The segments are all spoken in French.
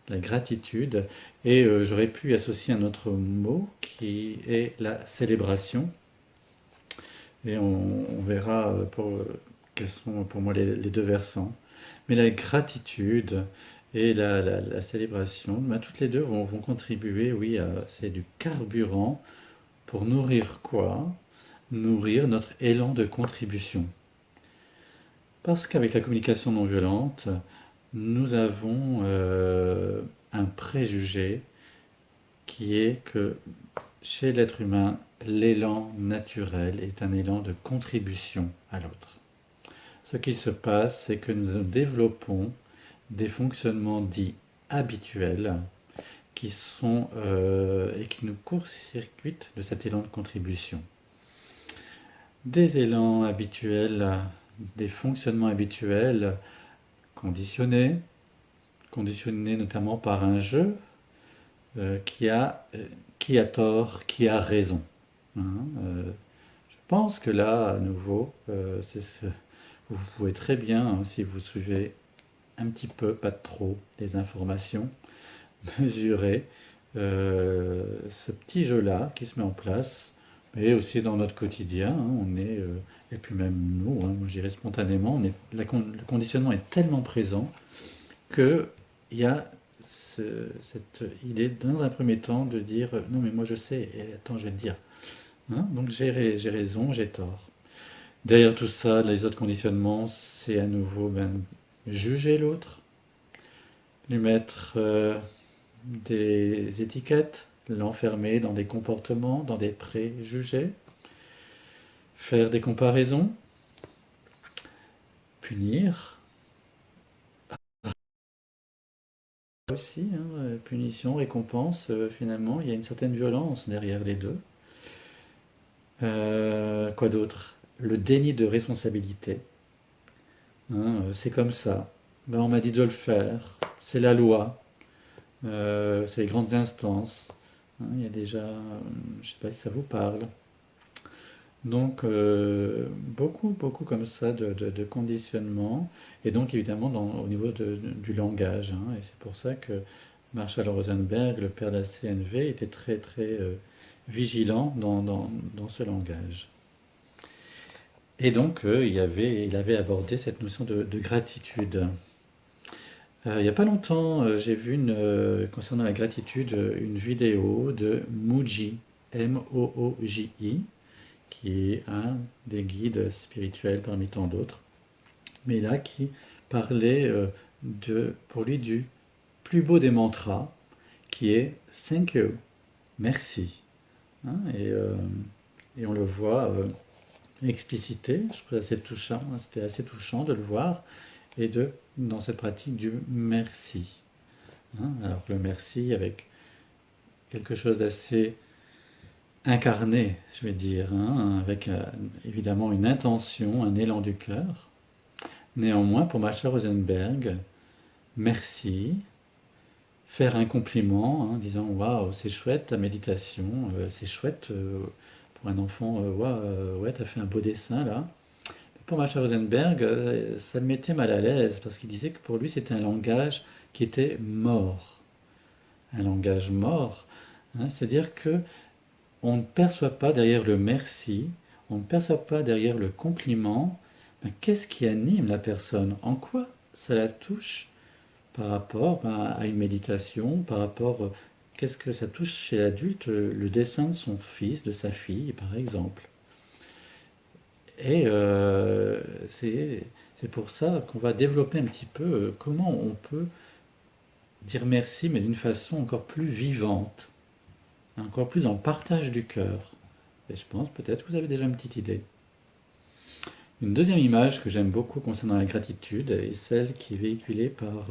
la gratitude. Et j'aurais pu associer un autre mot qui est la célébration. Et on verra quels sont pour moi les deux versants. Mais la gratitude et la célébration, ben, toutes les deux vont contribuer, oui, c'est du carburant pour nourrir quoi? Nourrir notre élan de contribution. Parce qu'avec la communication non violente, nous avons un préjugé qui est que chez l'être humain, l'élan naturel est un élan de contribution à l'autre. Ce qui se passe, c'est que nous développons des fonctionnements dits habituels qui sont et qui nous court-circuitent de cet élan de contribution. Des élans habituels, des fonctionnements habituels conditionnés, conditionnés notamment par un jeu qui a tort, qui a raison. Hein, je pense que là, à nouveau, vous pouvez très bien, hein, si vous suivez un petit peu, pas trop, les informations, mesurer ce petit jeu-là qui se met en place, mais aussi dans notre quotidien, hein, et puis même nous, hein, moi je dirais spontanément, le conditionnement est tellement présent que il y a il est dans un premier temps de dire non mais moi je sais, et attends je vais te dire. Hein, donc j'ai raison, j'ai tort. Derrière tout ça, les autres conditionnements, c'est à nouveau juger l'autre, lui mettre des étiquettes, l'enfermer dans des comportements, dans des préjugés, faire des comparaisons, punir aussi, hein, punition, récompense, finalement, il y a une certaine violence derrière les deux. Quoi d'autre? Le déni de responsabilité. Hein, c'est comme ça. Ben, on m'a dit de le faire. C'est la loi. C'est les grandes instances. Hein, il y a déjà, je ne sais pas si ça vous parle. Donc, beaucoup comme ça de conditionnement. Et donc, évidemment, au niveau du langage. Hein, et c'est pour ça que Marshall Rosenberg, le père de la CNV, était très vigilant dans ce langage. Et donc, il avait abordé cette notion de gratitude. Il n'y a pas longtemps, j'ai vu concernant la gratitude, une vidéo de Mooji, Mooji, qui est un des guides spirituels parmi tant d'autres, mais là qui parlait pour lui du plus beau des mantras, qui est Thank you, merci. Hein, et on le voit explicité, je trouve assez touchant, hein, c'était assez touchant de le voir, dans cette pratique du merci. Hein, alors le merci avec quelque chose d'assez incarné, je vais dire, hein, avec évidemment une intention, un élan du cœur. Néanmoins, pour Marshall Rosenberg, merci, faire un compliment, hein, en disant waouh, c'est chouette ta méditation, c'est chouette pour un enfant, ouais, t'as fait un beau dessin là. Pour Marshall Rosenberg, ça le mettait mal à l'aise parce qu'il disait que pour lui c'était un langage qui était mort. Un langage mort, hein, c'est-à-dire que on ne perçoit pas derrière le merci, on ne perçoit pas derrière le compliment, qu'est-ce qui anime la personne? En quoi ça la touche par rapport à une méditation, par rapport, qu'est-ce que ça touche chez l'adulte, le dessin de son fils, de sa fille, par exemple. Et c'est pour ça qu'on va développer un petit peu comment on peut dire merci, mais d'une façon encore plus vivante, encore plus en partage du cœur. Et je pense peut-être que vous avez déjà une petite idée. Une deuxième image que j'aime beaucoup concernant la gratitude est celle qui est véhiculée par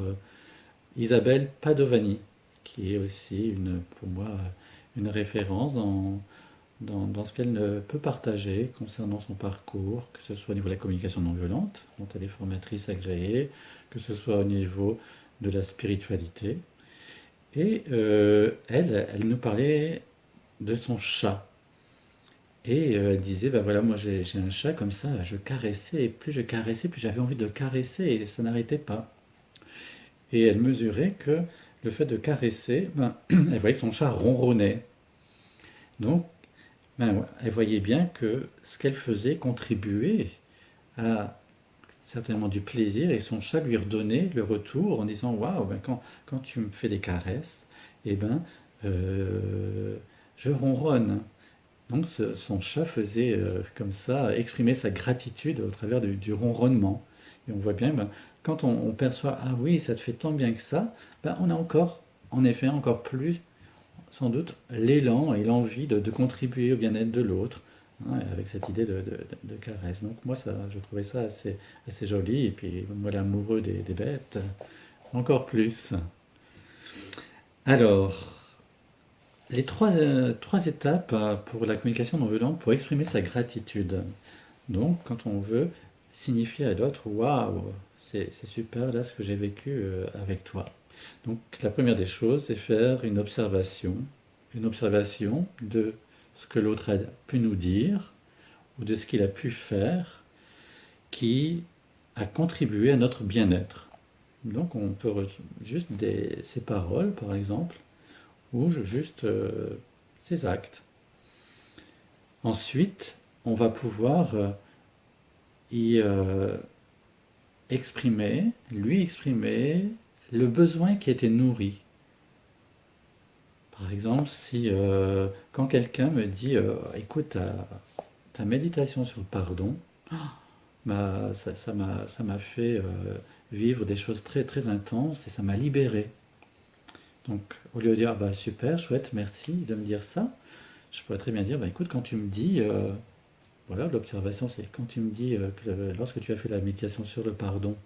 Isabelle Padovani, qui est aussi pour moi une référence dans ce qu'elle peut partager concernant son parcours, que ce soit au niveau de la communication non violente, dont elle est formatrice agréée, que ce soit au niveau de la spiritualité. Et elle nous parlait de son chat. Et elle disait, bah voilà, moi j'ai un chat comme ça, je caressais, et plus je caressais, plus j'avais envie de caresser, et ça n'arrêtait pas. Et elle mesurait que le fait de caresser, ben, elle voyait que son chat ronronnait. Donc, ben, ouais, elle voyait bien que ce qu'elle faisait contribuait à certainement du plaisir et son chat lui redonnait le retour en disant waouh, ben quand tu me fais des caresses, eh ben, euh, je ronronne. Donc son chat faisait comme ça, exprimer sa gratitude au travers du ronronnement. Et on voit bien, ben, quand on perçoit, ah oui, ça te fait tant bien que ça, ben, on a encore, en effet, encore plus, sans doute, l'élan et l'envie de contribuer au bien-être de l'autre, hein, avec cette idée de caresse. Donc moi, ça, je trouvais ça assez joli. Et puis, moi, l'amoureux des bêtes, encore plus. Alors, les trois étapes pour la communication non violente pour exprimer sa gratitude. Donc, quand on veut signifier à l'autre, waouh, c'est super là ce que j'ai vécu avec toi. Donc, la première des choses, c'est faire une observation de ce que l'autre a pu nous dire ou de ce qu'il a pu faire qui a contribué à notre bien-être. Donc, on peut juste ses paroles, par exemple, ou juste ses actes. Ensuite, on va pouvoir y lui exprimer le besoin qui était nourri. Par exemple, si quand quelqu'un me dit écoute, ta méditation sur le pardon, bah, ça m'a fait vivre des choses très, très intenses et ça m'a libéré. Donc, au lieu de dire ah bah, super, chouette, merci de me dire ça, je pourrais très bien dire bah, écoute, quand tu me dis, voilà, l'observation c'est quand tu me dis que lorsque tu as fait la méditation sur le pardon,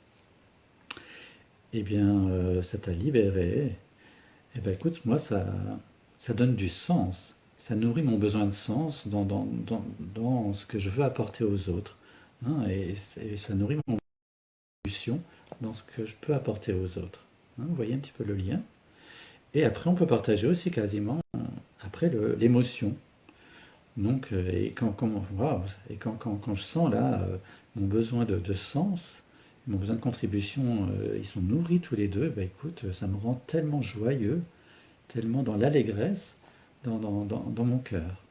eh bien, ça t'a libéré. Eh bien, écoute, moi, ça donne du sens. Ça nourrit mon besoin de sens dans ce que je veux apporter aux autres, hein, et ça nourrit mon évolution dans ce que je peux apporter aux autres. Hein, vous voyez un petit peu le lien. Et après, on peut partager aussi quasiment après l'émotion. Donc, et waouh, et quand je sens là mon besoin de sens, mon besoin de contribution, ils sont nourris tous les deux, bah écoute, ça me rend tellement joyeux, tellement dans l'allégresse dans mon cœur.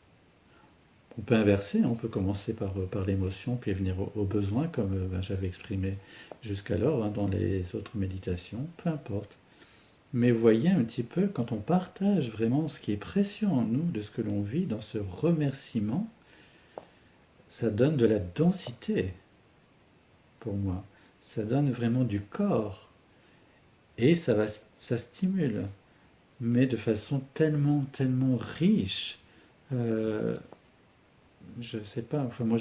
On peut inverser, hein, on peut commencer par l'émotion, puis venir au besoin, comme ben, j'avais exprimé jusqu'alors hein, dans les autres méditations, peu importe. Mais voyez un petit peu, quand on partage vraiment ce qui est précieux en nous, de ce que l'on vit dans ce remerciement, ça donne de la densité pour moi. Ça donne vraiment du corps. Et ça stimule, mais de façon tellement, tellement riche. Euh, je sais pas, enfin moi,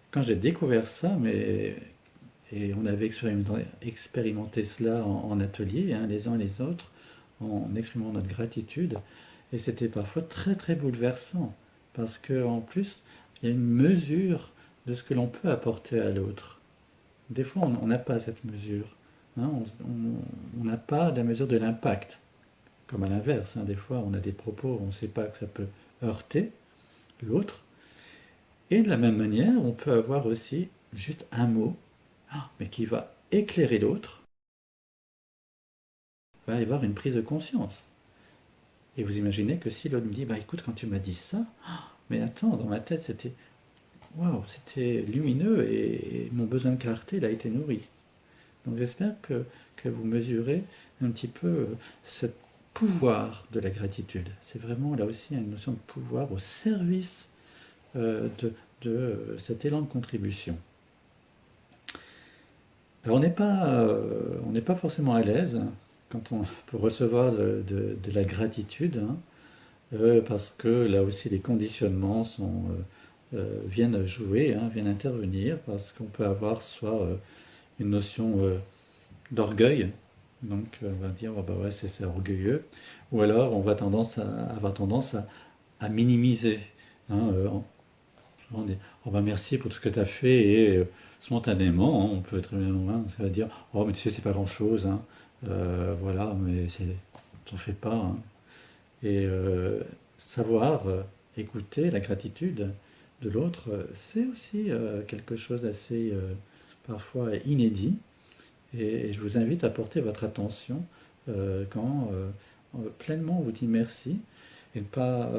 quand j'ai découvert ça, et on avait expérimenté cela en atelier, hein, les uns et les autres, en exprimant notre gratitude, et c'était parfois très très bouleversant, parce qu'en plus, il y a une mesure de ce que l'on peut apporter à l'autre. Des fois, on n'a pas cette mesure. Hein, on n'a pas la mesure de l'impact. Comme à l'inverse, hein, des fois, on a des propos, on ne sait pas que ça peut heurter l'autre. Et de la même manière, on peut avoir aussi juste un mot, mais qui va éclairer l'autre, va y avoir une prise de conscience. Et vous imaginez que si l'autre me dit, bah écoute, quand tu m'as dit ça, mais attends, dans ma tête, c'était waouh, c'était lumineux et mon besoin de clarté, il a été nourri. Donc j'espère que vous mesurez un petit peu ce pouvoir de la gratitude. C'est vraiment là aussi une notion de pouvoir au service de cet élan de contribution. Alors on n'est pas forcément à l'aise quand on peut recevoir de la gratitude, hein, parce que là aussi les conditionnements viennent jouer, hein, viennent intervenir, parce qu'on peut avoir soit une notion d'orgueil, donc on va dire oh, bah ouais c'est orgueilleux, ou alors on va avoir tendance à minimiser, hein, on dit oh bah merci pour tout ce que tu as fait, et spontanément hein, on peut être hein, ça va dire oh mais tu sais c'est pas grand chose, hein, voilà mais t'en fais pas, hein. Et savoir écouter la gratitude de l'autre, c'est aussi quelque chose d'assez parfois inédit. Et je vous invite à porter votre attention quand pleinement on vous dit merci et ne pas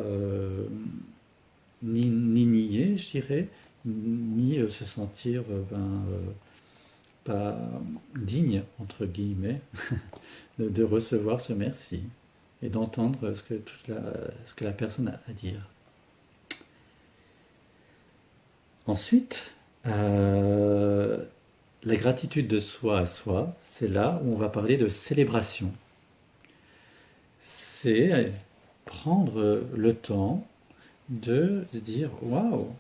ni nier, je dirais, ni se sentir pas digne, entre guillemets, de recevoir ce merci et d'entendre ce que la personne a à dire. Ensuite, la gratitude de soi à soi, c'est là où on va parler de célébration. C'est prendre le temps de se dire waouh,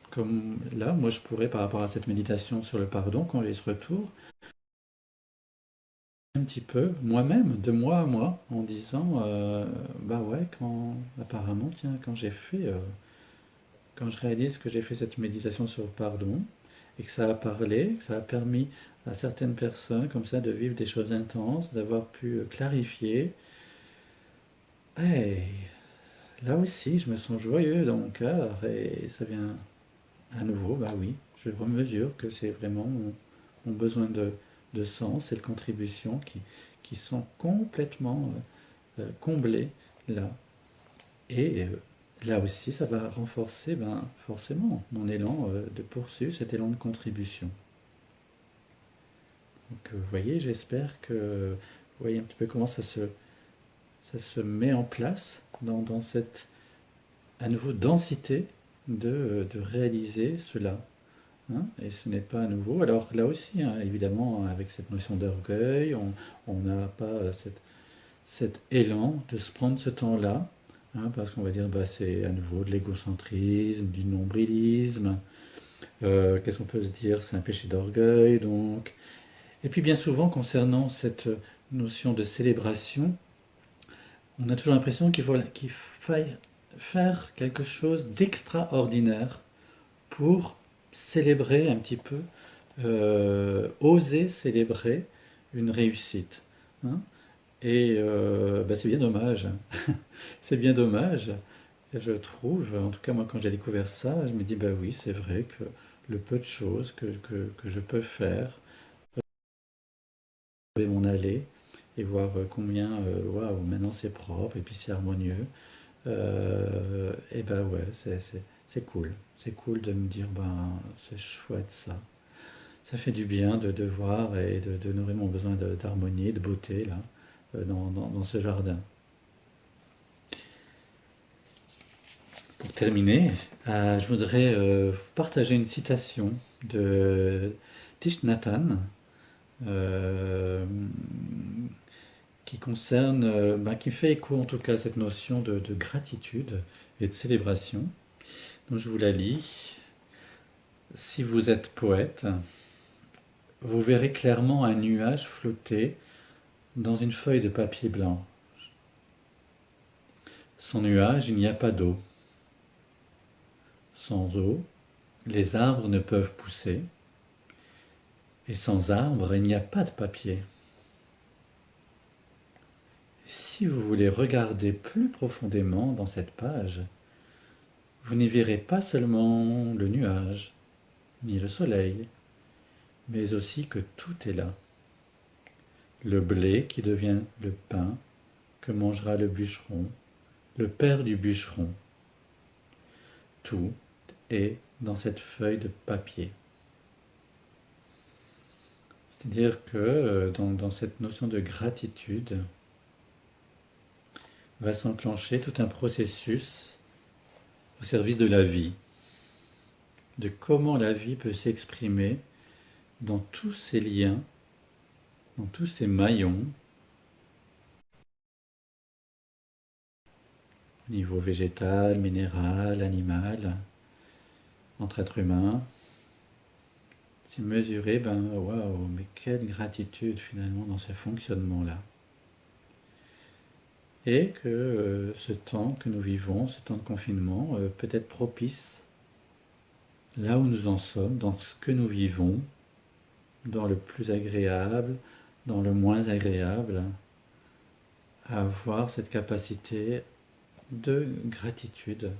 comme là, moi je pourrais par rapport à cette méditation sur le pardon, quand j'ai ce retour, un petit peu moi-même, de moi à moi, en disant bah ouais, quand apparemment, tiens, quand je réalise que j'ai fait cette méditation sur le pardon, et que ça a parlé, que ça a permis à certaines personnes comme ça de vivre des choses intenses, d'avoir pu clarifier, hey, là aussi je me sens joyeux dans mon cœur et ça vient à nouveau, bah oui, je remesure que c'est vraiment mon besoin de sens et de contribution qui sont complètement comblés là. Et là aussi, ça va renforcer ben, forcément mon élan de poursuivre cet élan de contribution. Donc vous voyez, j'espère que vous voyez un petit peu comment ça se met en place dans cette, à nouveau, densité de réaliser cela. Hein. Et ce n'est pas à nouveau. Alors là aussi, hein, évidemment, avec cette notion d'orgueil, on n'a pas cet élan de se prendre ce temps-là, hein, parce qu'on va dire bah, c'est à nouveau de l'égocentrisme, du nombrilisme. Qu'est-ce qu'on peut se dire? C'est un péché d'orgueil, donc. Et puis bien souvent, concernant cette notion de célébration, on a toujours l'impression qu'il faille faire quelque chose d'extraordinaire pour célébrer un petit peu, oser célébrer une réussite. Hein. Et bah, c'est bien dommage. C'est bien dommage. Et je trouve, en tout cas moi quand j'ai découvert ça, je me dis bah oui, c'est vrai que le peu de choses que je peux faire, je vais m'en aller et voir combien, waouh, maintenant c'est propre et puis c'est harmonieux. Et ben ouais, c'est cool. C'est cool de me dire, ben c'est chouette ça. Ça fait du bien de voir et de nourrir mon besoin d'harmonie, de beauté là, dans ce jardin. Pour terminer, je voudrais vous partager une citation de Thich Nhat Hanh, euh, qui concerne, ben, qui fait écho en tout cas à cette notion de gratitude et de célébration. Donc je vous la lis. Si vous êtes poète, vous verrez clairement un nuage flotter dans une feuille de papier blanc. Sans nuage, il n'y a pas d'eau. Sans eau, les arbres ne peuvent pousser. Et sans arbre, il n'y a pas de papier. Si vous voulez regarder plus profondément dans cette page, vous n'y verrez pas seulement le nuage, ni le soleil, mais aussi que tout est là. Le blé qui devient le pain que mangera le bûcheron, le père du bûcheron. Tout est dans cette feuille de papier. C'est-à-dire que dans cette notion de gratitude va s'enclencher tout un processus au service de la vie, de comment la vie peut s'exprimer dans tous ces liens, dans tous ces maillons, au niveau végétal, minéral, animal, entre êtres humains. C'est mesuré, ben waouh, mais quelle gratitude finalement dans ce fonctionnement-là. Et que ce temps que nous vivons, ce temps de confinement, peut être propice là où nous en sommes, dans ce que nous vivons, dans le plus agréable, dans le moins agréable, à avoir cette capacité de gratitude